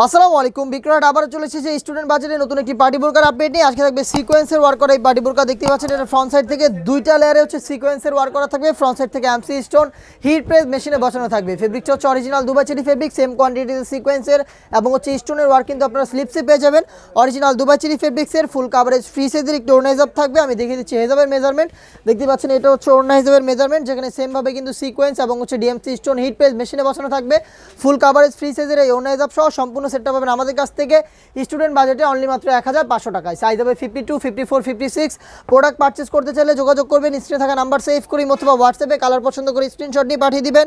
আসসালামু আলাইকুম বিক্রয় আবার চলে এসেছে স্টুডেন্ট বাজারে নতুন একটি পার্টি বোরকার আপডেট নিয়ে। আজকে থাকবে সিকোয়েন্সের ওয়ার্ক করা এই পার্টি বোরকা দেখতে পাচ্ছেন। এটা ফ্রন্ট সাইড থেকে দুইটা লেয়ারে হচ্ছে সিকোয়েন্সের ওয়ার্ক করা থাকবে। ফ্রন্ট সাইড থেকে এমসি স্টোন হিট প্রেস মেশিনে বসানো থাকবে। ফেব্রিকটা হচ্ছে original Dubai cherry fabric, same কোয়ান্টিটিতে সিকোয়েন্সের এবং হচ্ছে স্টোনের ওয়ার্ক কিন্তু আপনারা স্লিপসে পেয়ে যাবেন। অরিজিনাল দুবাই চেরি ফেব্রিক্সের ফুল কাভারেজ ফ্রি সাইজের একটি ওড়না হিসাব থাকবে। আমি দেখিয়ে দিচ্ছি হেজাবের মেজারমেন্ট। দেখতে পাচ্ছেন এটা হচ্ছে ওড়না হিসাবের মেজারমেন্ট, যেখানে সেমভাবে কিন্তু সিকোয়েন্স এবং হচ্ছে ডিএমসি স্টোন হিট প্রেস মেশিনে বসানো থাকবে। ফুল কাভারেজ ফ্রি সাইজের এই ওড়না হিসাব সহ সম্পূর্ণ সেটটা পাবেন আমাদের কাছ থেকে স্টুডেন্ট বাজেটে অনলি মাত্র 1500 টাকায়। সাইজ হবে 52, 54, 56। প্রোডাক্ট পারচেজ করতে চাইলে যোগাযোগ করবেন, স্ক্রিনে থাকা নাম্বার সেভ করি অথবা হোয়াটসঅ্যাপে কালার পছন্দ করে স্ক্রিনশট নিয়ে পাঠিয়ে দিবেন,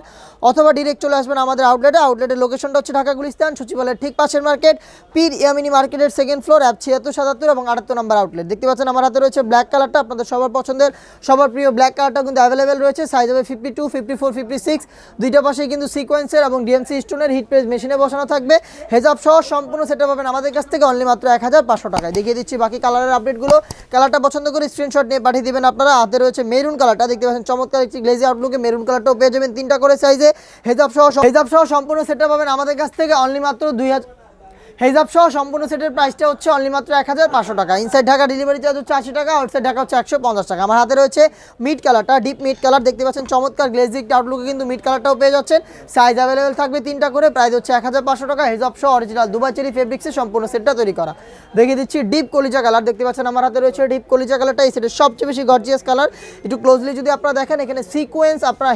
অথবা ডিরেক্ট চলে আসবেন আমাদের আউটলেটে। আউটলেটের লোকেশনটা হচ্ছে ঢাকা গুলিস্তান সচিবালয়ের ঠিক পাশের মার্কেট, পীর ইয়ামিনী মার্কেটের সেকেন্ড ফ্লোর, অ্যাপ 76, 77 এবং 78 নম্বর আউটলেট। দেখতে পাচ্ছেন আমার হাতে রয়েছে ব্ল্যাক কালারটা, আপনাদের সবার পছন্দের সবার প্রিয় ব্ল্যাক কালারটা কিন্তু অ্যাভেলেবেল রয়েছে। সাইজ হবে 52, 54, 56। দুইটা পাশেই কিন্তু সিকোয়েন্সের এবং ডিএমসি স্টোনের হিট প্রেস মেশিনে বসানো থাকবে। হেজাব সহ সম্পূর্ণ সেটা পাবেন আমাদের কাছ থেকে অনলি মাত্র 1500 টাকায়। দেখিয়ে দিচ্ছি বাকি কালারের আপডেটগুলো। কালারটা পছন্দ করে স্ক্রিনশট নিয়ে পাঠিয়ে দিবেন আপনারা। হাতে রয়েছে মেরুন কালারটা, দেখতে পাচ্ছেন চমৎকার একটি গ্লেজি আউটলুকে মেরুন কালারটাও পেয়ে যাবেন 3টা করে সাইজে। হেজাব সহ সম্পূর্ণ সেটটা পাবেন আমাদের কাছ থেকে অনলি মাত্র 2000। হেজাব সহ সম্পূর্ণ সেটের প্রাইসটা হচ্ছে অনলি মাত্র 1500 টাকা। ইনসাইড ঢাকা ডেলিভারি চার্জ হচ্ছে 80 টাকা, আউটসাইড ঢাকা হচ্ছে 150 টাকা। আমার হাতে রয়েছে মিড কালারটা, ডিপ মিড কালার, দেখতে পাচ্ছেন চমৎকার গ্লেজি আউটলুকে কিন্তু মিড কালারটাও পেয়ে যাচ্ছেন। সাইজ অ্যাভেলেবেল থাকবে 3টা করে, প্রাইস হচ্ছে 1500 টাকা। হেজাব সহ অরিজিনাল দুবাই চেরি ফেব্রিক্সের সম্পূর্ণ সেটটা তৈরি করা। দেখিয়ে দিচ্ছি ডিপ কলিজা কালার, দেখতে পাচ্ছেন আমার হাতে রয়েছে ডিপ কলিজা কালারটা। এই সেটের সবচেয়ে বেশি গর্জিয়াস কালার। একটু ক্লোজলি যদি আপনারা দেখেন, এখানে সিকোয়েন্স আপনারা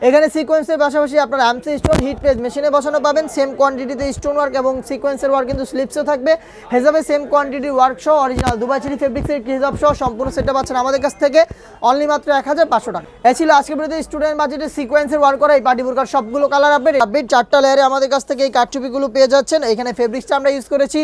এখানে সিকোয়েন্সের পাশাপাশি আপনারা এমসি স্টোন হিট প্রেস মেশিনে বসানো পাবেন। সেম কোয়ান্টিটিতে স্টোন ওয়ার্ক এবং সিকোয়েন্সের ওয়ার্ক কিন্তু স্লিপসও থাকবে। হেজাবে সেম কোয়ান্টিটির ওয়ার্ক সহ অরিজিনাল দুবাই চেরি ফেব্রিক্সের হেজাব সহ সম্পূর্ণ সেটটা পাচ্ছেন আমাদের কাছ থেকে অনলি মাত্র 1500 টাকা। এ ছিল আজকের ভিডিওতে স্টুডেন্ট বাজেটে সিকোয়েন্সের ওয়ার্ক করা এই পার্টি বোরকার সবগুলো কালার আপডেট 4টা লেয়ারে আমাদের কাছ থেকে এই কারচুপিগুলো পেয়ে যাচ্ছেন। এখানে ফেব্রিক্সটা আমরা ইউজ করেছি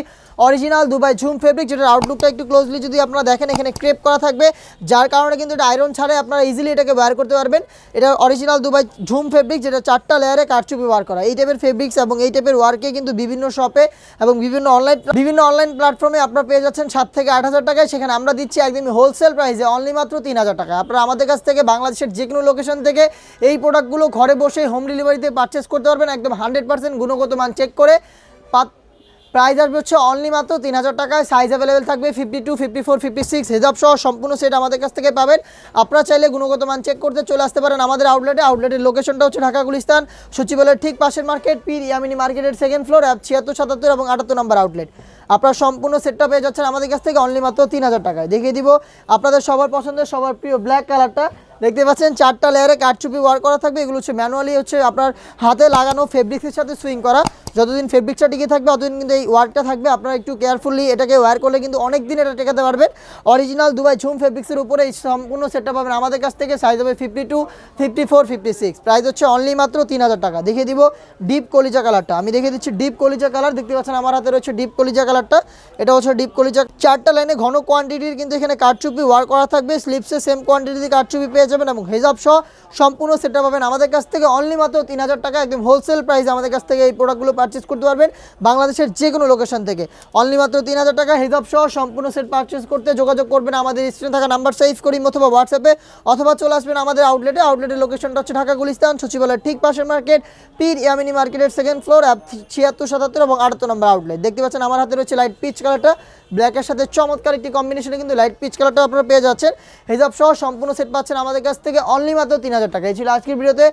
অরিজিনাল দুবাই ঝুম ফেব্রিক, যেটার আউটলুকটা একটু ক্লোজলি যদি আপনারা দেখেন, এখানে ক্রেপ করা থাকবে, যার কারণে কিন্তু এটা আয়রন ছাড়াই আপনারা ইজিলি এটাকে ওয়্যার করতে পারবেন। এটা অরিজিনাল দুবাই ঝুম ফেব্রিক, যেটা 4টা লেয়ারে কারচুপি ওয়ার্ক করা। এই টাইপের ফেব্রিক্স এবং এই টাইপের ওয়ার্কে কিন্তু বিভিন্ন শপে এবং বিভিন্ন অনলাইন প্ল্যাটফর্মে আপনারা পেয়ে যাচ্ছেন 7 থেকে 8000 টাকায়। সেখানে আমরা দিচ্ছি একদমই হোলসেল প্রাইসে অনলি মাত্র 3000 টাকা। আপনারা আমাদের কাছ থেকে বাংলাদেশের যে কোনো লোকেশন থেকে এই প্রোডাক্টগুলো ঘরে বসে হোম ডেলিভারিতে পারচেস করতে পারবেন, একদম 100% গুণগত মান চেক করে। প্রাইস আসবে হচ্ছে অনলি মাত্র 3000 টাকায়। সাইজ অ্যাভেলেবেল থাকবে 52, 54, 56। হেজাব সহ সম্পূর্ণ সেট আমাদের কাছ থেকে পাবেন। আপনারা চাইলে গুণগত মান চেক করতে চলে আসতে পারেন আমাদের আউটলেটে। আউটলেটের লোকেশনটা হচ্ছে ঢাকা গুলিস্তান সচিবালয়ের ঠিক পাশের মার্কেট, পীর ইয়ামিনী মার্কেটের সেকেন্ড ফ্লোর, অ্যাপ 76, 77 এবং 78 নম্বর আউটলেট। আপনারা সম্পূর্ণ সেটটা পেয়ে যাচ্ছেন আমাদের কাছ থেকে অনলি মাত্র 3000 টাকায়। দেখিয়ে দিব আপনাদের সবার পছন্দের সবার প্রিয় ব্ল্যাক কালারটা, দেখতে পাচ্ছেন 4টা লেয়ারে কারচুপি ওয়ার্ক করা থাকবে। এগুলো হচ্ছে ম্যানুয়ালি হচ্ছে আপনার হাতে লাগানো ফেব্রিক্সের সাথে সুইং করা। যতদিন ফেব্রিক্সটা টিকে থাকবে ততদিন কিন্তু এই ওয়ার্কটা থাকবে। আপনারা একটু কেয়ারফুলি এটাকে ওয়্যার করলে কিন্তু অনেক দিন এটা টেকাতে পারবেন। অরিজিনাল দুবাই ঝুম ফেব্রিক্সের উপরে এই সম্পূর্ণ সেটটা পাবেন আমাদের কাছ থেকে। সাইজ হবে 52, 54, 56। প্রাইস হচ্ছে অনলি মাত্র 3000 টাকা। দেখিয়ে দিব ডিপ কলিজা কালারটা, আমি দেখিয়ে দিচ্ছি ডিপ কলিজা কালার। দেখতে পাচ্ছেন আমার হাতে রয়েছে ডিপ কলিজা কালারটা, এটা হচ্ছে ডিপ কলিজা। 4টা লাইনে ঘন কোয়ান্টিটির কিন্তু এখানে কারচুপি ওয়ার্ক করা থাকবে। স্লিপসে সেম কোয়ান্টিটিতে কারচুপি পেয়ে যাবেন এবং হেজাব সহ সম্পূর্ণ সেটটা পাবেন আমাদের কাছ থেকে অনলি মাত্র 3000 টাকা। একদম হোলসেল প্রাইস আমাদের কাছ থেকে এই প্রোডাক্টগুলো পারচেস করতে পারবেন বাংলাদেশের যে কোনো লোকেশন থেকে অনলি মাত্র 3000 টাকা। হেজাব সহ সম্পূর্ণ সেট পারচেস করতে যোগাযোগ করবেন আমাদের স্ক্রিনে থাকা নাম্বার সেভ করি অথবা হোয়াটসঅ্যাপে, অথবা চলে আসবেন আমাদের আউটলেটে। আউটলেটের লোকেশনটা হচ্ছে ঢাকা গুলিস্তান সচিবালয়ের ঠিক পাশের মার্কেট, পীর ইয়ামিনী মার্কেটের সেকেন্ড ফ্লোর, অ্যাপ 76, 77 এবং 78 নম্বর আউটলেট। দেখতে পাচ্ছেন আমার হাতে রয়েছে লাইট পিচ কালারটা, ব্ল্যাকের সাথে চমৎকার একটি কম্বিনেশনে কিন্তু লাইট পিচ কালারটা আপনারা পেয়ে যাচ্ছেন। হেজাব সহ সম্পূর্ণ সেট পাচ্ছেন আমাদের কাছ থেকে অনলি মাত্র 3000 টাকা। এই ছিল আজকের ভিডিওতে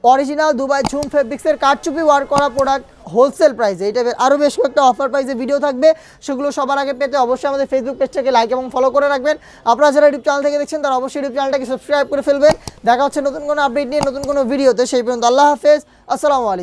অরিজিনাল দুবাই ঝুম ফেব্রিক্সের কারচুপি ওয়ার্ক করা প্রোডাক্ট হোলসেল প্রাইসে। এই টাইপের আরও বেশ কয়েকটা অফার প্রাইসে ভিডিও থাকবে, সেগুলো সবার আগে পেতে অবশ্যই আমাদের ফেসবুক পেজটাকে লাইক এবং ফলো করে রাখবেন। আপনারা যারা ইউটিউব চ্যানেল থেকে দেখছেন তারা অবশ্যই ইউটিউব চ্যানেলটাকে সাবস্ক্রাইব করে ফেলবেন। দেখা হচ্ছে নতুন কোনো আপডেট নিয়ে নতুন কোনো ভিডিওতে। সেই পর্যন্ত আল্লাহ হাফেজ, আসসালামু আলাইকুম।